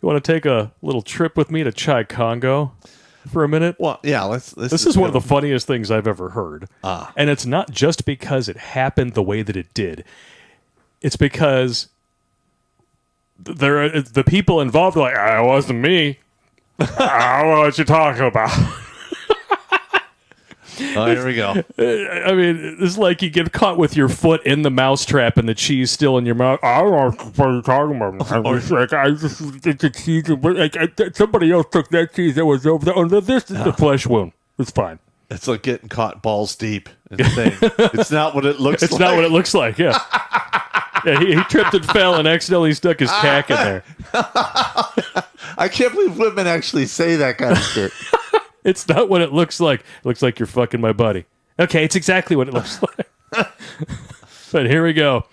You want to take a little trip with me to Chai Congo for a minute? Well, yeah, let's This is one of the funniest things I've ever heard. And it's not just because it happened the way that it did. It's because the people involved are like, it wasn't me. I don't know what you're talking about. Oh, here we go. I mean, it's like you get caught with your foot in the mousetrap and the cheese still in your mouth. I don't know what you're talking about. I just did the cheese. Somebody else took that cheese that was over there. Oh, this is the flesh wound. It's fine. It's like getting caught balls deep and saying, it's not what it looks like. It's not what it looks like, yeah. Yeah, he tripped and fell and accidentally stuck his cack in there. I can't believe women actually say that kind of shit. It's not what it looks like. It looks like you're fucking my buddy. Okay, it's exactly what it looks like. But here we go.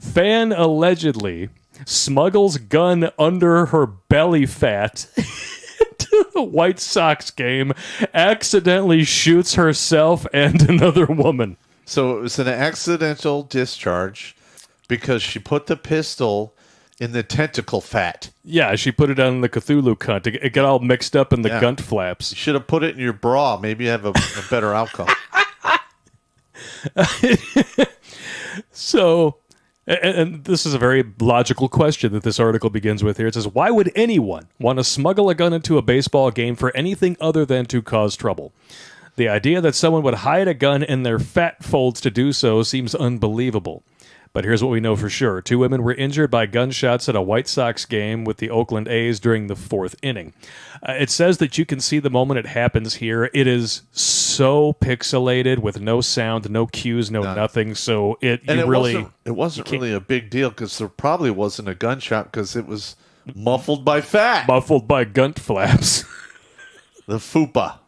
Fan allegedly smuggles gun under her belly fat to the White Sox game, accidentally shoots herself and another woman. So it was an accidental discharge because she put the pistol in the tentacle fat. Yeah, she put it on the Cthulhu cunt. It got all mixed up in the gunt flaps. You should have put it in your bra. Maybe you have a better outcome. So, and this is a very logical question that this article begins with here. It says, why would anyone want to smuggle a gun into a baseball game for anything other than to cause trouble? The idea that someone would hide a gun in their fat folds to do so seems unbelievable. But here's what we know for sure. 2 women were injured by gunshots at a White Sox game with the Oakland A's during the 4th inning. It says that you can see the moment it happens here. It is so pixelated with no sound, no cues, no nothing. So it wasn't really a big deal because there probably wasn't a gunshot because it was muffled by fat. Muffled by gunt flaps. The fupa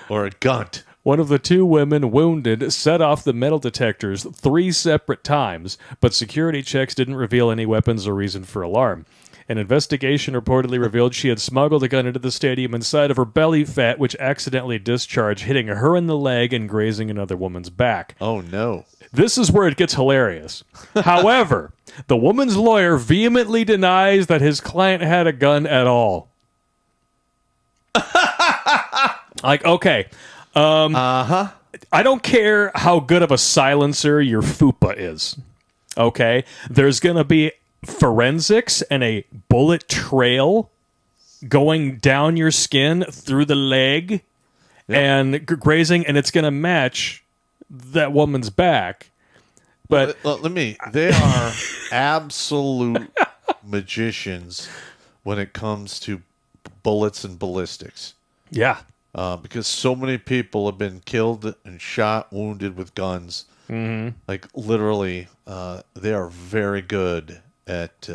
or a gunt. One of the 2 women wounded set off the metal detectors 3 separate times, but security checks didn't reveal any weapons or reason for alarm. An investigation reportedly revealed she had smuggled a gun into the stadium inside of her belly fat, which accidentally discharged, hitting her in the leg and grazing another woman's back. Oh, no. This is where it gets hilarious. However, the woman's lawyer vehemently denies that his client had a gun at all. Like, okay... I don't care how good of a silencer your fupa is. Okay? There's going to be forensics and a bullet trail going down your skin through the leg and grazing, and it's going to match that woman's back. But they are absolute magicians when it comes to bullets and ballistics. Yeah. Because so many people have been killed and shot, wounded with guns. Mm-hmm. Like, literally, they are very good at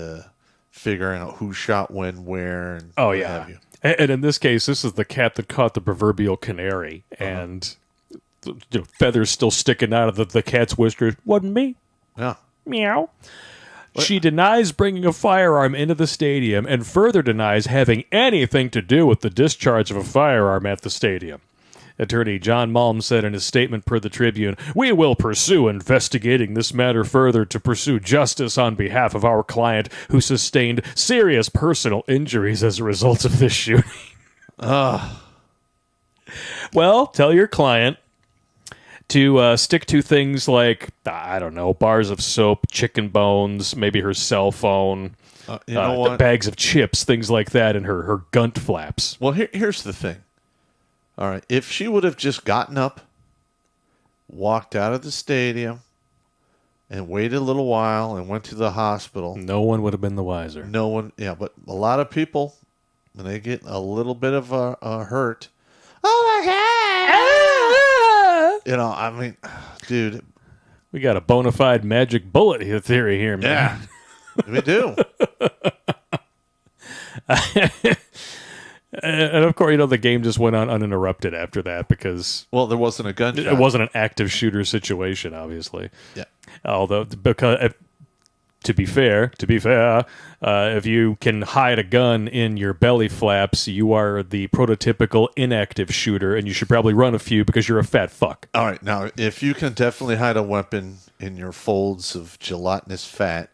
figuring out who shot when, where, and what have you. And in this case, this is the cat that caught the proverbial canary. And feathers still sticking out of the cat's whiskers. Wasn't me. Yeah. Meow. She denies bringing a firearm into the stadium and further denies having anything to do with the discharge of a firearm at the stadium. Attorney John Malm said in his statement per the Tribune, "We will pursue investigating this matter further to pursue justice on behalf of our client who sustained serious personal injuries as a result of this shooting." Well, tell your client to stick to things like, I don't know, bars of soap, chicken bones, maybe her cell phone, bags of chips, things like that, and her gunt flaps. Well, here's the thing. All right, if she would have just gotten up, walked out of the stadium, and waited a little while and went to the hospital, no one would have been the wiser. No one, yeah, but a lot of people, when they get a little bit of a hurt, oh my God! I mean, dude. We got a bona fide magic bullet theory here, man. Yeah, we do. And of course, the game just went on uninterrupted after that because... Well, there wasn't a gunshot. It wasn't an active shooter situation, obviously. Yeah. Although, because... To be fair, if you can hide a gun in your belly flaps, you are the prototypical inactive shooter, and you should probably run a few because you're a fat fuck. All right, now, if you can definitely hide a weapon in your folds of gelatinous fat,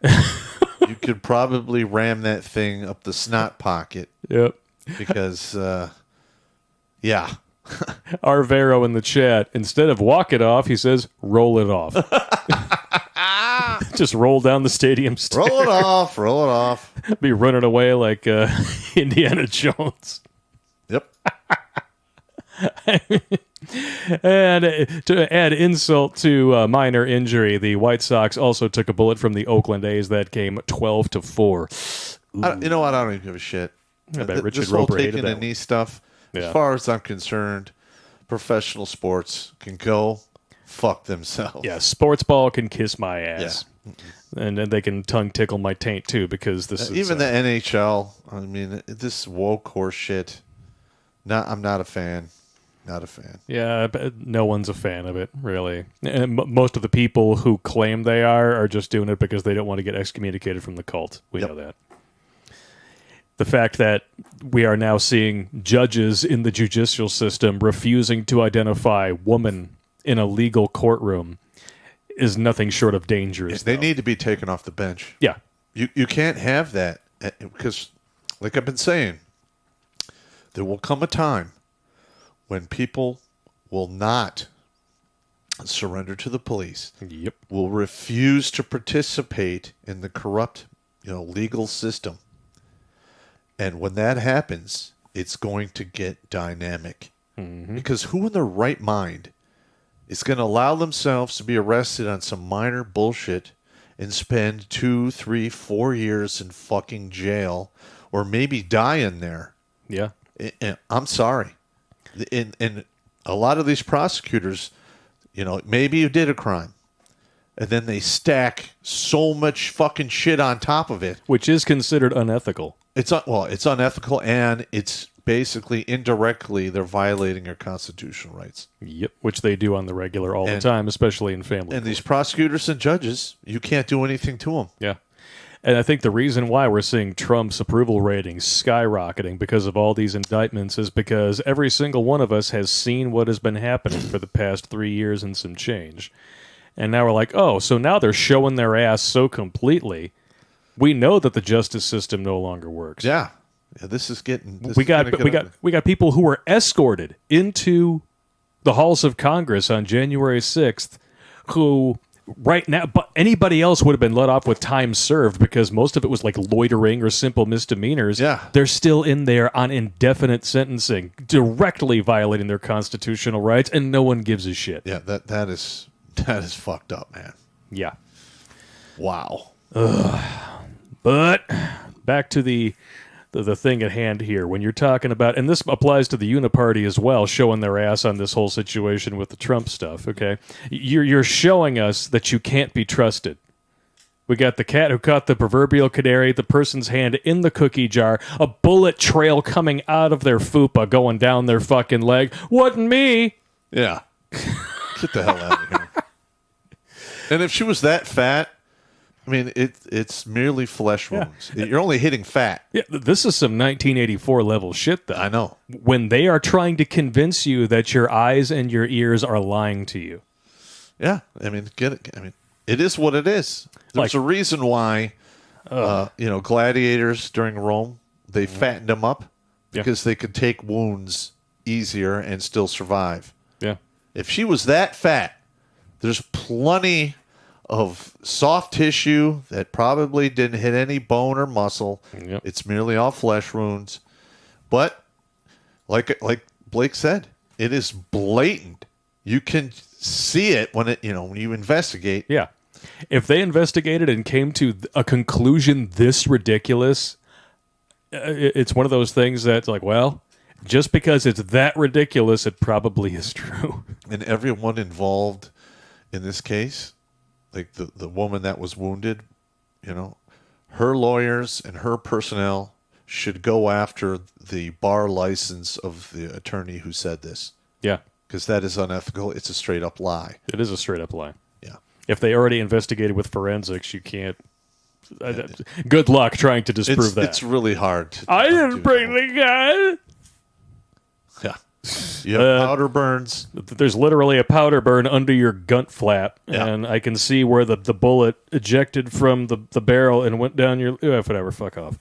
you could probably ram that thing up the snot pocket. Yep. Because, yeah. Arvero in the chat, instead of walk it off, he says, roll it off. Just roll down the stadium stairs. Roll it off. Roll it off. Be running away like Indiana Jones. Yep. And to add insult to minor injury, the White Sox also took a bullet from the Oakland A's that came 12-4. You know what? I don't even give a shit. I bet Richard This whole Roper hated taking that a knee stuff, Yeah. as far as I'm concerned, professional sports can go fuck themselves. Yeah, sports ball can kiss my ass. Yeah. And then they can tongue tickle my taint too, because this is Even the NHL, I mean, this woke horse shit. I'm not a fan. Not a fan. Yeah, but no one's a fan of it, really. And most of the people who claim they are just doing it because they don't want to get excommunicated from the cult. We know that. The fact that we are now seeing judges in the judicial system refusing to identify woman in a legal courtroom is nothing short of dangerous. They need to be taken off the bench. Yeah. You can't have that because, like I've been saying, there will come a time when people will not surrender to the police. Yep. Will refuse to participate in the corrupt, legal system. And when that happens, it's going to get dynamic. Mm-hmm. Because who in their right mind is going to allow themselves to be arrested on some minor bullshit and spend 2, 3, 4 years in fucking jail or maybe die in there? Yeah. And I'm sorry. And a lot of these prosecutors, maybe you did a crime. And then they stack so much fucking shit on top of it. Which is considered unethical. It's unethical, and it's basically indirectly they're violating your constitutional rights. Yep, which they do on the regular all the time, especially in family. And these prosecutors and judges, you can't do anything to them. Yeah. And I think the reason why we're seeing Trump's approval ratings skyrocketing because of all these indictments is because every single one of us has seen what has been happening for the past 3 years and some change. And now we're like, oh, so now they're showing their ass so completely. We know that the justice system no longer works. Yeah. This is getting. We got people who were escorted into the halls of Congress on January 6th who right now, but anybody else would have been let off with time served because most of it was like loitering or simple misdemeanors. Yeah. They're still in there on indefinite sentencing, directly violating their constitutional rights, and no one gives a shit. Yeah, that is fucked up, man. Yeah. Wow. But back to the thing at hand here. When you're talking about, and this applies to the Uniparty as well, showing their ass on this whole situation with the Trump stuff, okay? You're showing us that you can't be trusted. We got the cat who caught the proverbial canary, the person's hand in the cookie jar, a bullet trail coming out of their fupa going down their fucking leg. Wasn't me! Yeah. Get the hell out of here. And if she was that fat, I mean, it's merely flesh wounds. Yeah. You're only hitting fat. Yeah, this is some 1984 level shit, though. I know. When they are trying to convince you that your eyes and your ears are lying to you. Yeah, I mean, get it. I mean, it is what it is. There's a reason why, gladiators during Rome, they fattened them up because they could take wounds easier and still survive. Yeah. If she was that fat, there's plenty of soft tissue that probably didn't hit any bone or muscle. Yep. It's merely all flesh wounds. But like Blake said, it is blatant. You can see it when you investigate. Yeah. If they investigated and came to a conclusion this ridiculous, it's one of those things that's like, well, just because it's that ridiculous, it probably is true. And everyone involved in this case, like the woman that was wounded, her lawyers and her personnel should go after the bar license of the attorney who said this. Yeah. Because that is unethical. It's a straight up lie. It is a straight up lie. Yeah. If they already investigated with forensics, you can't. Good luck trying to disprove that. It's really hard. I didn't bring the gun. Yeah. You have powder burns. There's literally a powder burn under your Gunt flap, Yeah. and I can see where the bullet ejected from the barrel and went down your... whatever, fuck off.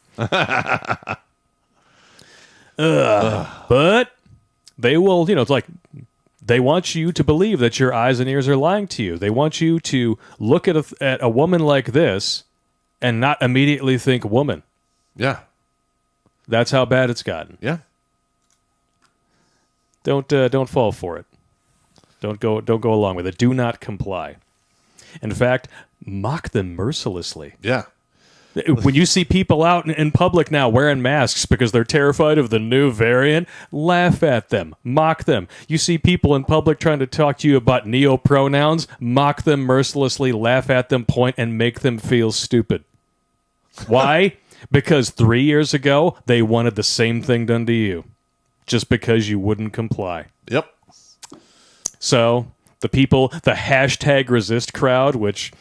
But they will, it's like... They want you to believe that your eyes and ears are lying to you. They want you to look at a woman like this and not immediately think woman. Yeah. That's how bad it's gotten. Yeah. Don't fall for it. Don't go along with it. Do not comply. In fact, mock them mercilessly. Yeah. When you see people out in public now wearing masks because they're terrified of the new variant, laugh at them, mock them. You see people in public trying to talk to you about neo-pronouns, mock them mercilessly, laugh at them, point, and make them feel stupid. Why? Because 3 years ago, they wanted the same thing done to you, just because you wouldn't comply. Yep. So, the hashtag resist crowd, which...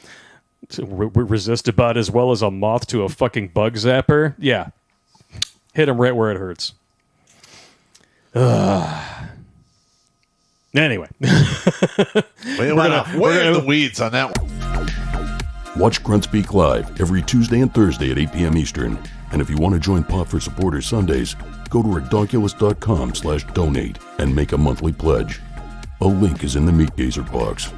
resist about as well as a moth to a fucking bug zapper. Yeah. Hit him right where it hurts. Anyway. Way in the weeds on that one. Watch Grunt Speak live every Tuesday and Thursday at 8 p.m. Eastern. And if you want to join Pop for Supporters Sundays, go to redonkulous.com/donate and make a monthly pledge. A link is in the Meat Gazer box.